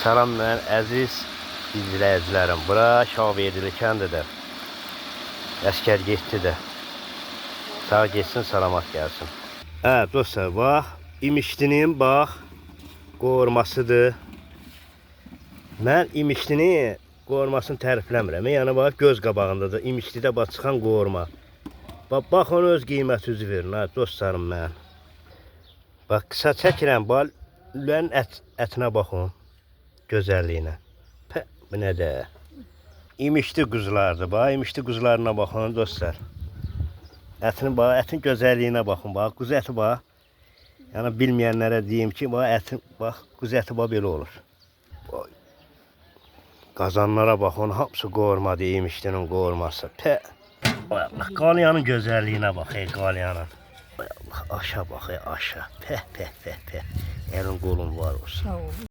Salam mən əziz izləyicilərim. Bura Şahverdili kəndidir. Əskər getdi də. Sağ getsin, salamat gəlsin. Hə, dostlar, bax, imişlinin bax qorumasıdır. Mən imişlinin qorumasını tərifləmirəm. Yəni bax göz qabağındadır. İmişlidə bax çıxan qoruma. Bax onu öz qiyməti üzü verin, ha, dostlarım mən. Bax qısa çəkirəm, bax lülənin ətinə baxın. Gözəlliyinə. Bu nə də? İmişli quzulardır. Bax, imişli quzularına baxın dostlar. Ətin bax, ətin gözəlliyinə baxın. Bax, quzu əti bax. Yəni bilməyənlərə deyim ki, bax ətin bax, quzu əti bax belə olur. Bax. Qazanlara baxın, hamısı qorumadır, imişlinin qoruması. Allah, qalyanın gözəlliyinə bax, qalyanın. Allah, aşağı bax, aşağı. Elin qolun var olsun.